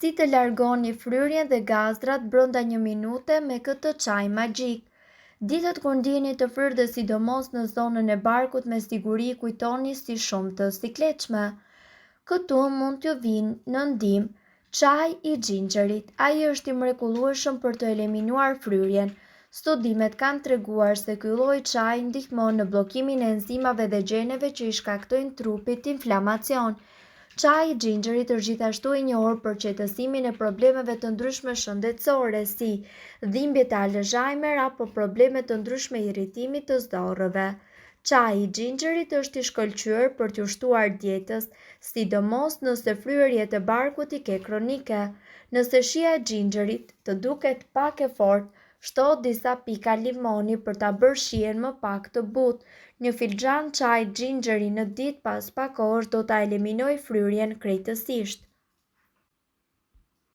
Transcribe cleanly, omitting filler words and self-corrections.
Si të largoni fryrjen dhe gazrat brenda 1 minute me këtë çaj magjik. Ditët kur ndjeni të fryrë dhe sidomos në zonën e barkut me siguri kujtoni si shumë të sikletshme. Këtu mund t'ju vinë në ndihmë çaji i xhinxherit. Ai është i mrekullueshëm për të eliminuar fryrjen. Studimet kanë treguar se ky lloj çaji ndihmon në bllokimin e enzimave dhe gjeneve që i shkaktojnë trupit inflamacion. Çaji i xhinxherit është gjithashtu i njohur për qetësimin e problemeve të ndryshme shëndetësore si dhimbjet e Alzheimer apo probleme të ndryshme irritimi të zorrëve. Çaji i xhinxherit është i shkëlqyer për t'ju shtuar dietës, sidomos nëse fryrjet e barkut i ke kronike. Nëse shija e xhinxherit të duket pak e fortë, shto disa pika limoni për ta bërë shijen më pak të butë. Një filxhan çaj xhinxheri në ditë pas pak orësh do ta eliminojë fryrjen krejtësisht.